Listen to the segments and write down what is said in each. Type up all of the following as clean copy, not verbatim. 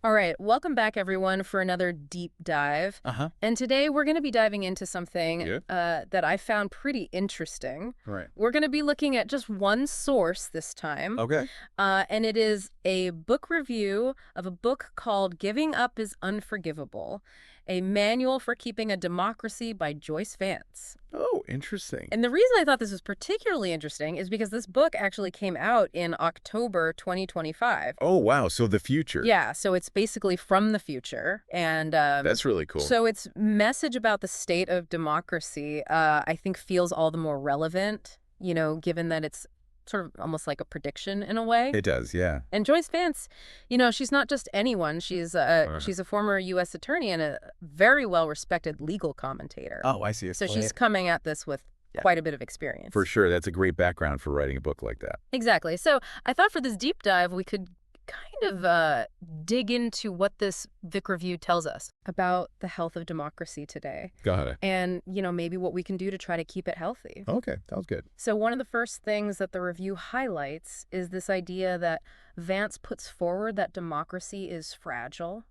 All right, welcome back everyone for another deep dive. Uh-huh. And today we're going to be diving into something Yeah. that I found pretty interesting. Right. We're going to be looking at just one source this time, Okay. and it is a book review of a book called Giving Up Is Unforgivable, a manual for keeping a democracy by Joyce Vance. Oh, interesting. And the reason I thought this was particularly interesting is because this book actually came out in October 2025. Oh, wow. So the future. Yeah, so it's basically from the future. And That's really cool. so its message about the state of democracy, I think, feels all the more relevant, given that it's sort of almost like a prediction in a way. It does, yeah. And Joyce Vance, she's not just anyone. She's a former U.S. attorney and a very well-respected legal commentator. Oh, I see. So she's coming at this with quite a bit of experience. For sure. That's a great background for writing a book like that. Exactly. So I thought for this deep dive, we could kind of dig into what this Vic Review tells us about the health of democracy today. Got it. And, maybe what we can do to try to keep it healthy. Okay. Sounds good. So one of the first things that the review highlights is this idea that Vance puts forward that democracy is fragile.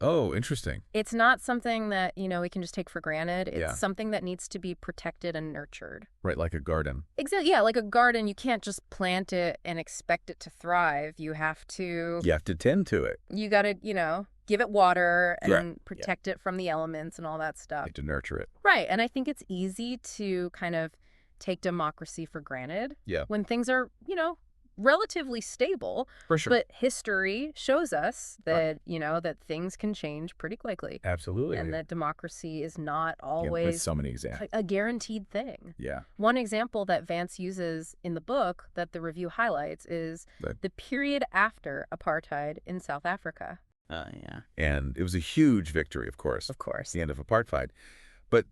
Oh, interesting. It's not something that, we can just take for granted. It's Yeah. something that needs to be protected and nurtured. Right, like a garden. Exactly. Yeah, like a garden, you can't just plant it and expect it to thrive. You have to... You have to tend to it. You got to, give it water and Right. protect it from the elements and all that You stuff. have to nurture it. Right. And I think it's easy to kind of take democracy for granted Yeah. when things are, relatively stable. For sure. But history shows us that, that things can change pretty quickly. Absolutely. And that democracy is not With always so many examples. a guaranteed thing. Yeah. One example that Vance uses in the book that the review highlights is the period after apartheid in South Africa. Oh, yeah. And it was a huge victory, of course. Of course. The end of apartheid. But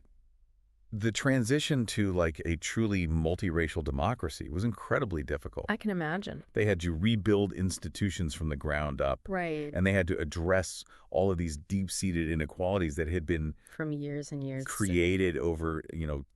the transition to like a truly multiracial democracy was incredibly difficult. I can imagine. They had to rebuild institutions from the ground up. Right. And they had to address all of these deep-seated inequalities that had been From years and years. created over,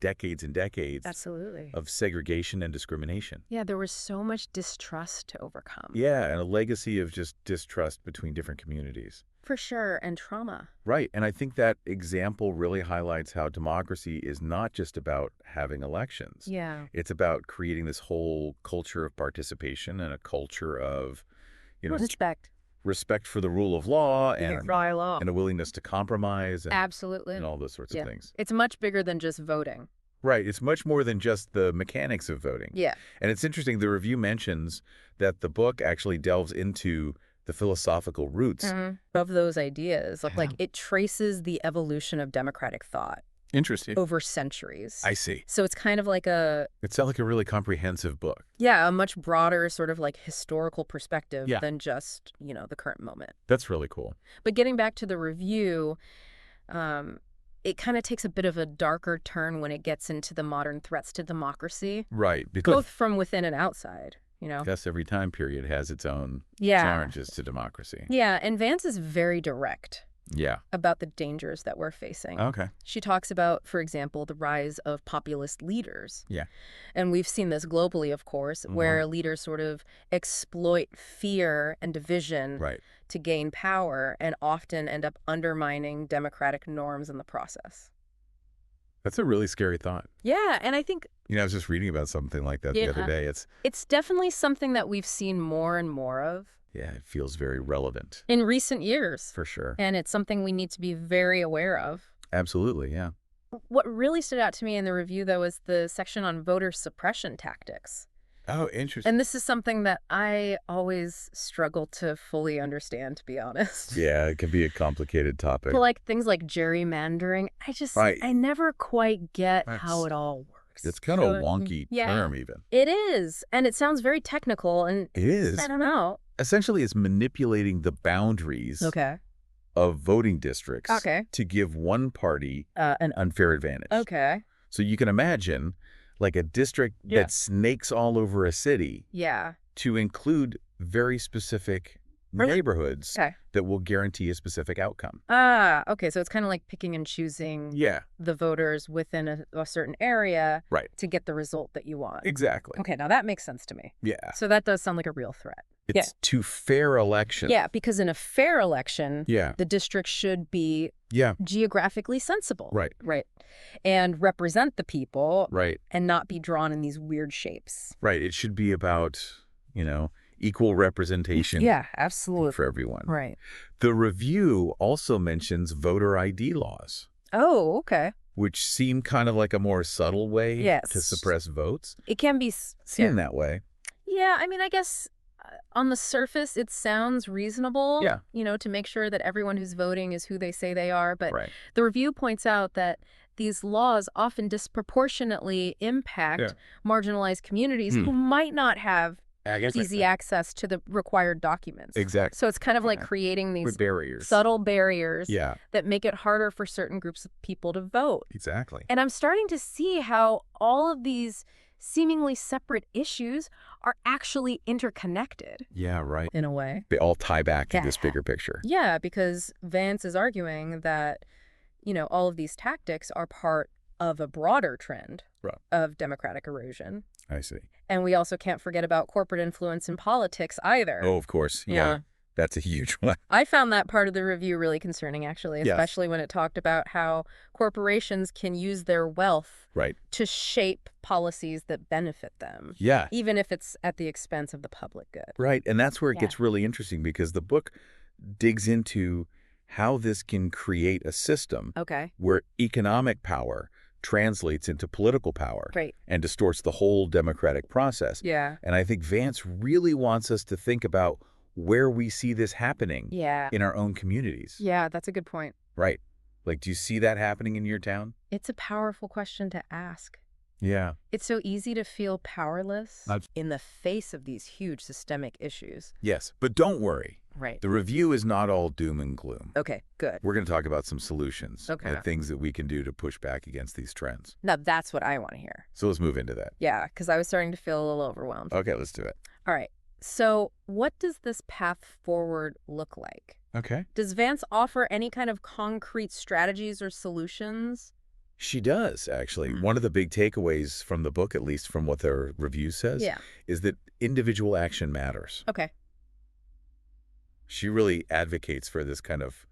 decades and decades Absolutely. of segregation and discrimination. Yeah, there was so much distrust to overcome. Yeah, and a legacy of just distrust between different communities. For sure, and trauma. Right, and I think that example really highlights how democracy is not just about having elections. Yeah. It's about creating this whole culture of participation and a culture of, respect for the rule of law and law. and a willingness to compromise and, Absolutely. and all those sorts of things. It's much bigger than just voting. Right, it's much more than just the mechanics of voting. Yeah. And it's interesting, the review mentions that the book actually delves into the philosophical roots. Of those ideas. Yeah. Like, it traces the evolution of democratic thought Interesting. over centuries. I see. So it's kind of like It sounds like a really comprehensive book. a much broader sort of like historical perspective Yeah. than just, the current moment. That's really cool. But getting back to the review, it kind of takes a bit of a darker turn when it gets into the modern threats to democracy, Right, because both from within and outside, I guess every time period has its own Yeah. challenges to democracy. Yeah, and Vance is very direct Yeah. about the dangers that we're facing. Okay. She talks about, for example, the rise of populist leaders. Yeah. And we've seen this globally, of course, where leaders sort of exploit fear and division Right. to gain power and often end up undermining democratic norms in the process. That's a really scary thought. Yeah, and I think I was just reading about something like that the other day. it's definitely something that we've seen more and more of It feels very relevant. in recent years. For sure. And it's something we need to be very aware of. Absolutely, yeah. What really stood out to me in the review, though, is the section on voter suppression tactics. Oh, interesting. And this is something that I always struggle to fully understand, to be honest. Yeah, it can be a complicated topic. But like things like gerrymandering, I never quite get how it all works. It's kind of a wonky yeah. term even. It is. And it sounds very technical. And It is. I don't know. Essentially, it's manipulating the boundaries of voting districts to give one party an unfair advantage. Okay. So you can imagine like a district that snakes all over a city Yeah. to include very specific neighborhoods that will guarantee a specific outcome. Ah, okay. So it's kind of like picking and choosing Yeah, the voters within a certain area right. to get the result that you want. Exactly. Okay, now that makes sense to me. Yeah. So that does sound like a real threat. It's to fair election. Yeah, because in a fair election, Yeah. the district should be Yeah. geographically sensible. Right. Right. And represent the people. Right. And not be drawn in these weird shapes. Right. It should be about, equal representation. Yeah, absolutely. For everyone. Right. The review also mentions voter ID laws. Oh, okay. Which seem kind of like a more subtle way to suppress votes. It can be seen that way. Yeah, I mean, I guess on the surface, it sounds reasonable, Yeah. To make sure that everyone who's voting is who they say they are. But Right. the review points out that these laws often disproportionately impact marginalized communities who might not have easy access to the required documents. Exactly. So it's kind of like creating these subtle barriers that make it harder for certain groups of people to vote. Exactly. And I'm starting to see how all of these seemingly separate issues are actually interconnected. Yeah, right. In a way. They all tie back to this bigger picture. Yeah, because Vance is arguing that, all of these tactics are part of a broader trend of democratic erosion. I see. And we also can't forget about corporate influence in politics either. Oh, of course. Yeah. That's a huge one. I found that part of the review really concerning, actually, especially when it talked about how corporations can use their wealth to shape policies that benefit them. Yeah. Even if it's at the expense of the public good. Right. And that's where it gets really interesting because the book digs into how this can create a system where economic power translates into political power and distorts the whole democratic process. Yeah. And I think Vance really wants us to think about where we see this happening in our own communities. Yeah, that's a good point. Right. Like, do you see that happening in your town? It's a powerful question to ask. Yeah. It's so easy to feel powerless in the face of these huge systemic issues. Yes, but don't worry. Right. The review is not all doom and gloom. Okay, good. We're going to talk about some solutions and things that we can do to push back against these trends. Now, that's what I want to hear. So let's move into that. Yeah, because I was starting to feel a little overwhelmed. Okay, let's do it. All right. So what does this path forward look like? Okay. Does Vance offer any kind of concrete strategies or solutions? She does, actually. One of the big takeaways from the book, at least from what their review says, is that individual action matters. Okay. She really advocates for this kind of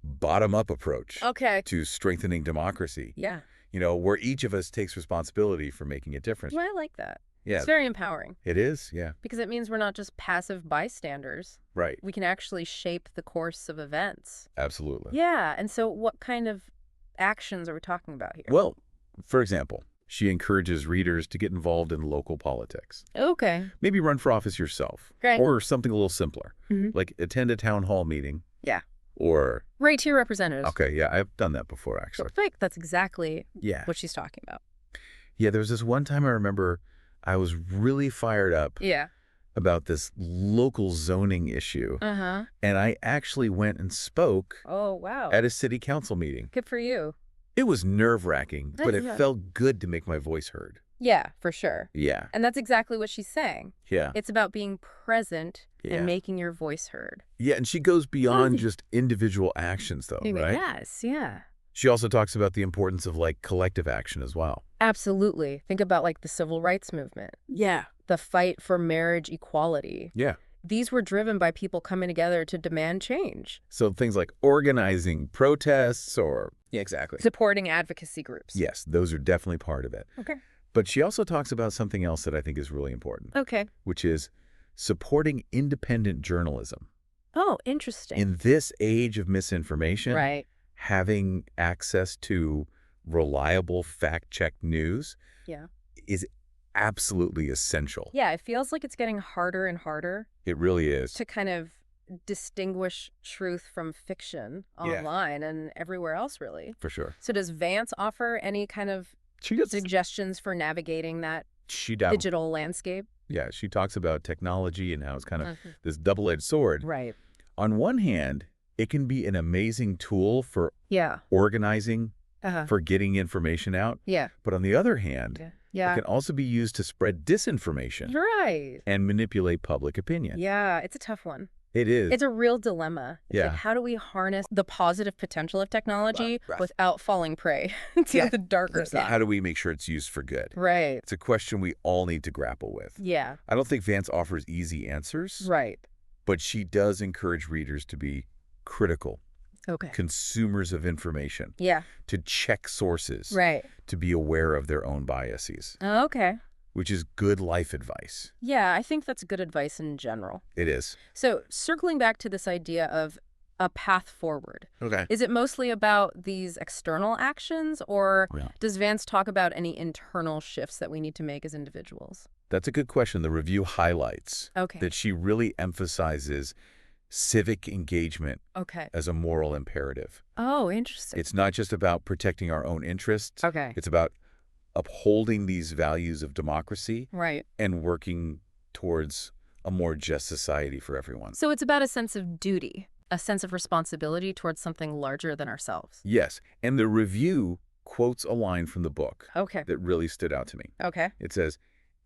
bottom-up approach to strengthening democracy. Yeah. Where each of us takes responsibility for making a difference. Well, I like that. Yeah. It's very empowering. It is, yeah. Because it means we're not just passive bystanders. Right. We can actually shape the course of events. Absolutely. Yeah. And so what kind of actions are we talking about here? Well, for example, she encourages readers to get involved in local politics. Okay. Maybe run for office yourself. Great. Or something a little simpler. Like attend a town hall meeting. Yeah. Or... Write to your representatives. Okay, yeah, I've done that before, actually. Perfect. That's exactly what she's talking about. Yeah, there was this one time I remember I was really fired up about this local zoning issue. And I actually went and spoke at a city council meeting. Good for you. It was nerve-wracking, but it felt good to make my voice heard. Yeah, for sure. Yeah. And that's exactly what she's saying. Yeah. It's about being present and making your voice heard. Yeah, and she goes beyond just individual actions, though, right? Yes, yeah. She also talks about the importance of, collective action as well. Absolutely. Think about, the civil rights movement. Yeah. The fight for marriage equality. Yeah. These were driven by people coming together to demand change. So things like organizing protests or... Yeah, exactly. Supporting advocacy groups. Yes, those are definitely part of it. Okay. But she also talks about something else that I think is really important. Okay. Which is supporting independent journalism. Oh, interesting. In this age of misinformation, having access to reliable fact-checked news is absolutely essential. Yeah, it feels like it's getting harder and harder. It really is. To kind of distinguish truth from fiction online and everywhere else, really. For sure. So does Vance offer any kind of suggestions for navigating that digital landscape? Yeah, she talks about technology and how it's kind of this double-edged sword. Right. On one hand, it can be an amazing tool for organizing, for getting information out. Yeah. But on the other hand, it can also be used to spread disinformation. Right. And manipulate public opinion. Yeah, it's a tough one. It is. It's a real dilemma. It's like, how do we harness the positive potential of technology without falling prey to the darker side? How do we make sure it's used for good? Right. It's a question we all need to grapple with. Yeah. I don't think Vance offers easy answers. Right. But she does encourage readers to be critical. Okay. Consumers of information. Yeah. To check sources. Right. To be aware of their own biases. Okay. Which is good life advice. Yeah, I think that's good advice in general. It is. So circling back to this idea of a path forward. Okay. Is it mostly about these external actions, or does Vance talk about any internal shifts that we need to make as individuals? That's a good question. The review highlights that she really emphasizes civic engagement as a moral imperative. Oh, interesting. It's not just about protecting our own interests. Okay. It's about upholding these values of democracy and working towards a more just society for everyone. So it's about a sense of duty, a sense of responsibility towards something larger than ourselves. Yes. And the review quotes a line from the book that really stood out to me. Okay. It says,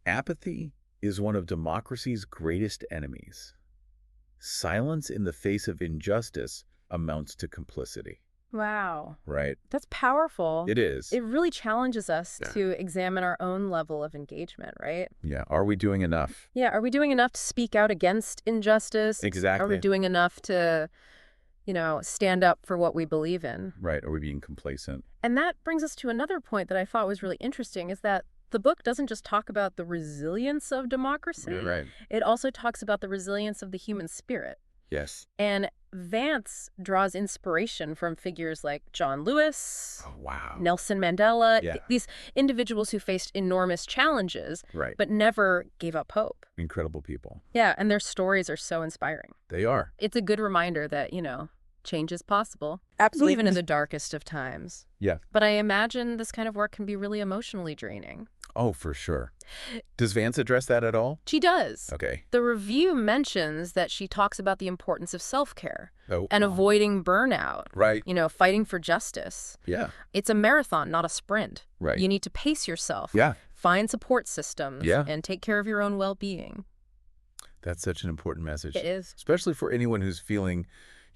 "Apathy is one of democracy's greatest enemies. Silence in the face of injustice amounts to complicity." Wow. Right. That's powerful. It is. It really challenges us to examine our own level of engagement, right? Yeah. Are we doing enough? Yeah. Are we doing enough to speak out against injustice? Exactly. Are we doing enough to, stand up for what we believe in? Right. Are we being complacent? And that brings us to another point that I thought was really interesting, is that the book doesn't just talk about the resilience of democracy. Right. It also talks about the resilience of the human spirit. Yes. And Vance draws inspiration from figures like John Lewis, Nelson Mandela, these individuals who faced enormous challenges, but never gave up hope. Incredible people. Yeah, and their stories are so inspiring. They are. It's a good reminder that, change is possible. Absolutely. Even in the darkest of times. Yeah. But I imagine this kind of work can be really emotionally draining. Oh, for sure. Does Vance address that at all? She does. Okay. The review mentions that she talks about the importance of self-care and avoiding burnout. Right. Fighting for justice. Yeah. It's a marathon, not a sprint. Right. You need to pace yourself. Yeah. Find support systems. Yeah. And take care of your own well-being. That's such an important message. It is. Especially for anyone who's feeling,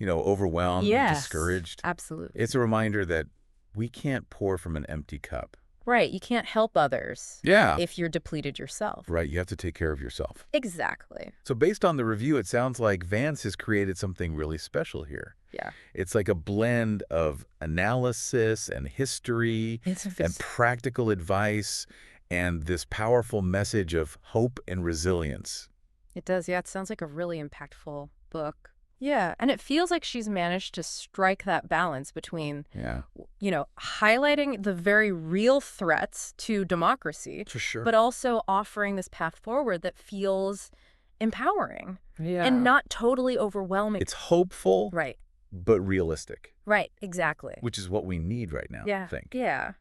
overwhelmed and discouraged. Absolutely. It's a reminder that we can't pour from an empty cup. Right. You can't help others if you're depleted yourself. Right. You have to take care of yourself. Exactly. So based on the review, it sounds like Vance has created something really special here. Yeah. It's like a blend of analysis and history and practical advice and this powerful message of hope and resilience. It does. Yeah. It sounds like a really impactful book. Yeah, and it feels like she's managed to strike that balance between, highlighting the very real threats to democracy, for sure, but also offering this path forward that feels empowering and not totally overwhelming. It's hopeful, right, but realistic. Right, exactly. Which is what we need right now, I think. Yeah.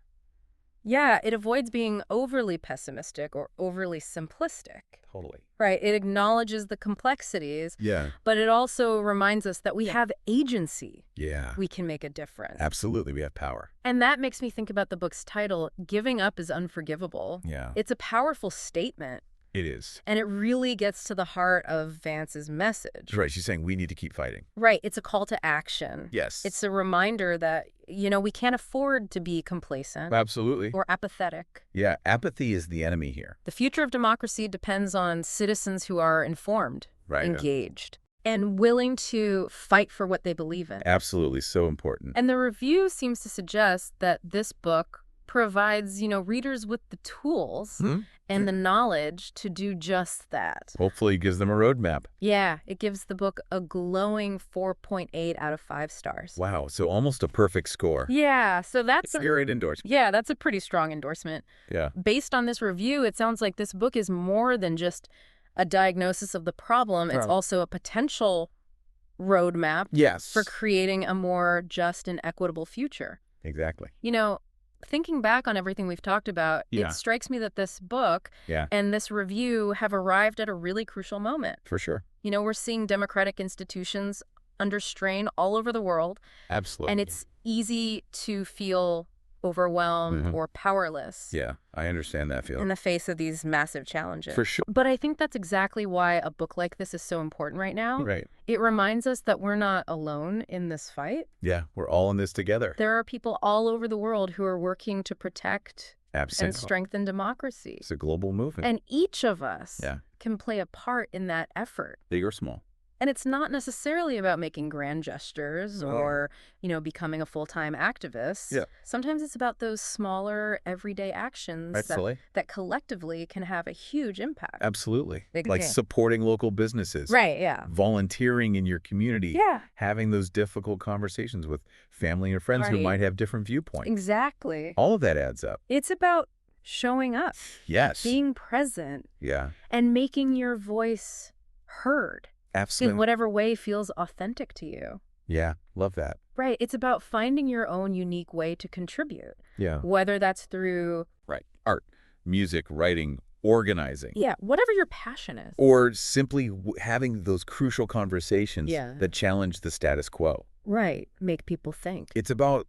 Yeah, it avoids being overly pessimistic or overly simplistic. Totally. Right. It acknowledges the complexities. Yeah. But it also reminds us that we have agency. Yeah. We can make a difference. Absolutely. We have power. And that makes me think about the book's title, Giving Up Is Unforgivable. Yeah. It's a powerful statement. It is. And it really gets to the heart of Vance's message. Right. She's saying we need to keep fighting. Right. It's a call to action. Yes. It's a reminder that, we can't afford to be complacent. Absolutely. Or apathetic. Yeah. Apathy is the enemy here. The future of democracy depends on citizens who are informed, engaged, and willing to fight for what they believe in. Absolutely. So important. And the review seems to suggest that this book provides, readers with the tools and the knowledge to do just that. Hopefully it gives them a roadmap. Yeah, it gives the book a glowing 4.8 out of 5 stars. Wow, so almost a perfect score. Yeah, so that's a great endorsement. Yeah, that's a pretty strong endorsement. Yeah. Based on this review, it sounds like this book is more than just a diagnosis of the problem. It's also a potential roadmap for creating a more just and equitable future. Exactly. Thinking back on everything we've talked about, it strikes me that this book and this review have arrived at a really crucial moment. For sure. We're seeing democratic institutions under strain all over the world. Absolutely. And it's easy to feel overwhelmed, or powerless. Yeah, I understand that feeling. In the face of these massive challenges. For sure. But I think that's exactly why a book like this is so important right now. Right. It reminds us that we're not alone in this fight. Yeah, we're all in this together. There are people all over the world who are working to protect and strengthen democracy. It's a global movement. And each of us can play a part in that effort. Big or small. And it's not necessarily about making grand gestures or, becoming a full-time activist. Yeah. Sometimes it's about those smaller, everyday actions that collectively can have a huge impact. Absolutely. Like supporting local businesses. Right, yeah. Volunteering in your community. Yeah. Having those difficult conversations with family and friends who might have different viewpoints. Exactly. All of that adds up. It's about showing up. Yes. Being present. Yeah. And making your voice heard. Absolutely. In whatever way feels authentic to you. Yeah, love that. Right. It's about finding your own unique way to contribute. Yeah. Whether that's through... Right. Art, music, writing, organizing. Yeah, whatever your passion is. Or simply having those crucial conversations that challenge the status quo. Right. Make people think. It's about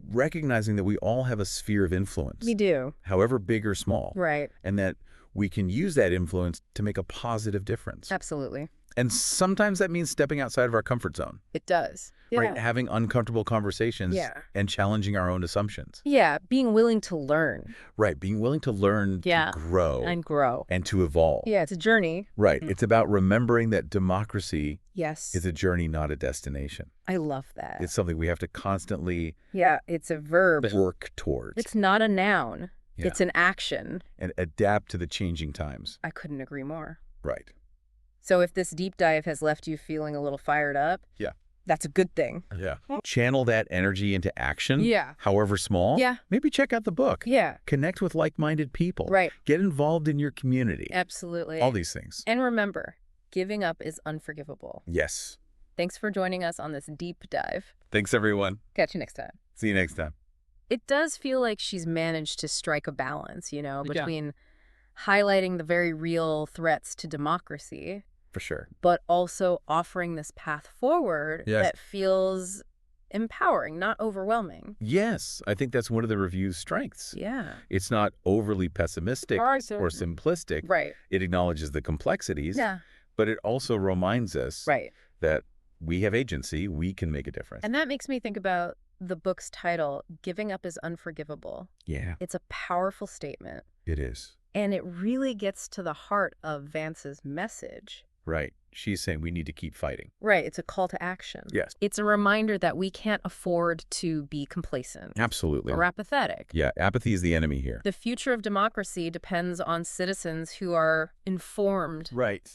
recognizing that we all have a sphere of influence. We do. However big or small. Right. And that we can use that influence to make a positive difference. Absolutely. And sometimes that means stepping outside of our comfort zone. It does. Yeah. Right? Having uncomfortable conversations and challenging our own assumptions. Yeah. Being willing to learn. Right. Being willing to learn, to grow. And grow. And to evolve. Yeah. It's a journey. Right. It's about remembering that democracy is a journey, not a destination. I love that. It's something we have to constantly it's a verb. Work towards. It's not a noun. Yeah. It's an action. And adapt to the changing times. I couldn't agree more. Right. So if this deep dive has left you feeling a little fired up, that's a good thing. Yeah. Channel that energy into action. Yeah. However small. Yeah. Maybe check out the book. Yeah. Connect with like-minded people. Right. Get involved in your community. Absolutely. All these things. And remember, giving up is unforgivable. Yes. Thanks for joining us on this deep dive. Thanks, everyone. Catch you next time. See you next time. It does feel like she's managed to strike a balance, between highlighting the very real threats to democracy. For sure. But also offering this path forward that feels empowering, not overwhelming. Yes. I think that's one of the review's strengths. Yeah. It's not overly pessimistic or simplistic. Right. It acknowledges the complexities. Yeah. But it also reminds us that we have agency. We can make a difference. And that makes me think about the book's title, Giving Up Is Unforgivable. Yeah. It's a powerful statement. It is. And it really gets to the heart of Vance's message. Right. She's saying we need to keep fighting. Right. It's a call to action. Yes. It's a reminder that we can't afford to be complacent. Absolutely. Or apathetic. Yeah. Apathy is the enemy here. The future of democracy depends on citizens who are informed,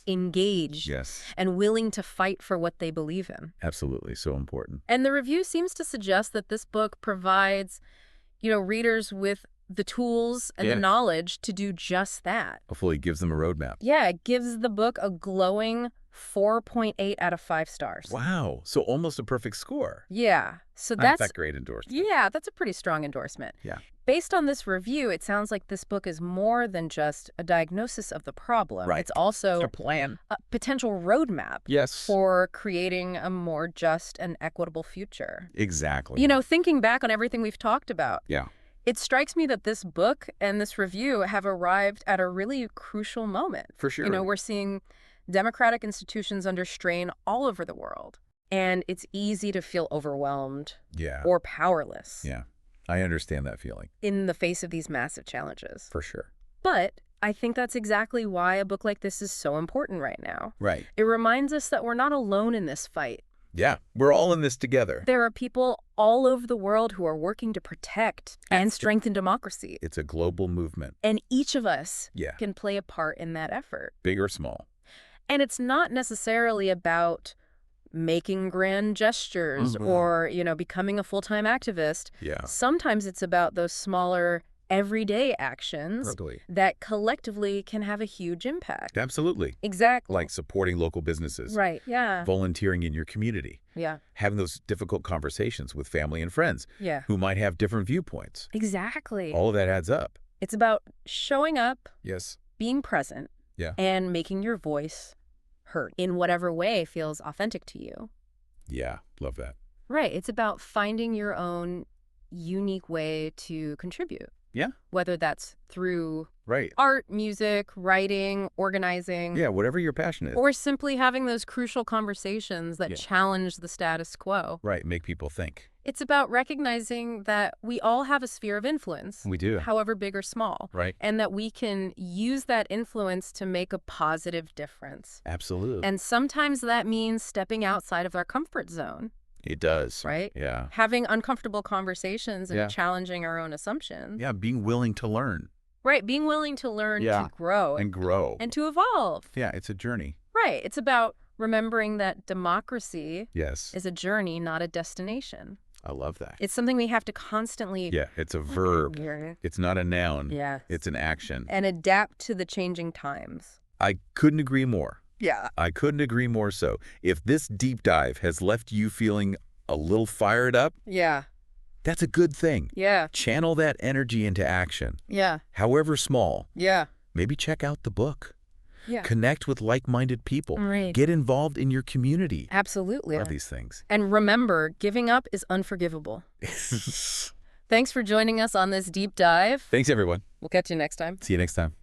engaged, and willing to fight for what they believe in. Absolutely. So important. And the review seems to suggest that this book provides, readers with the tools and the knowledge to do just that. Hopefully it gives them a roadmap. Yeah, it gives the book a glowing 4.8 out of 5 stars. Wow. So almost a perfect score. Yeah. So that's that great endorsement. Yeah, that's a pretty strong endorsement. Yeah. Based on this review, it sounds like this book is more than just a diagnosis of the problem. Right. It's also a plan. A potential roadmap for creating a more just and equitable future. Exactly. Thinking back on everything we've talked about. Yeah. It strikes me that this book and this review have arrived at a really crucial moment. For sure. We're seeing democratic institutions under strain all over the world. And it's easy to feel overwhelmed or powerless. Yeah, I understand that feeling. In the face of these massive challenges. For sure. But I think that's exactly why a book like this is so important right now. Right. It reminds us that we're not alone in this fight. Yeah, we're all in this together. There are people all over the world who are working to protect and strengthen democracy. It's a global movement. And each of us can play a part in that effort. Big or small. And it's not necessarily about making grand gestures or, becoming a full-time activist. Yeah. Sometimes it's about those smaller everyday actions that collectively can have a huge impact. Absolutely. Exactly. Like supporting local businesses. Right, yeah. Volunteering in your community. Yeah. Having those difficult conversations with family and friends who might have different viewpoints. Exactly. All of that adds up. It's about showing up, yes, being present, and making your voice heard in whatever way feels authentic to you. Yeah, love that. Right. It's about finding your own unique way to contribute. Yeah. Whether that's through art, music, writing, organizing. Yeah, whatever your passion is. Or simply having those crucial conversations that challenge the status quo. Right, make people think. It's about recognizing that we all have a sphere of influence. We do. However big or small. Right. And that we can use that influence to make a positive difference. Absolutely. And sometimes that means stepping outside of our comfort zone. It does. Right? Yeah. Having uncomfortable conversations and challenging our own assumptions. Yeah, being willing to learn. Right, being willing to learn to grow. And grow. And to evolve. Yeah, it's a journey. Right. It's about remembering that democracy is a journey, not a destination. I love that. It's something we have to constantly... Yeah, it's a verb. It's not a noun. Yeah. It's an action. And adapt to the changing times. I couldn't agree more. Yeah. I couldn't agree more so. If this deep dive has left you feeling a little fired up, that's a good thing. Yeah. Channel that energy into action. Yeah. However small. Yeah. Maybe check out the book. Yeah. Connect with like-minded people. Right. Get involved in your community. Absolutely. Love these things. And remember, giving up is unforgivable. Thanks for joining us on this deep dive. Thanks, everyone. We'll catch you next time. See you next time.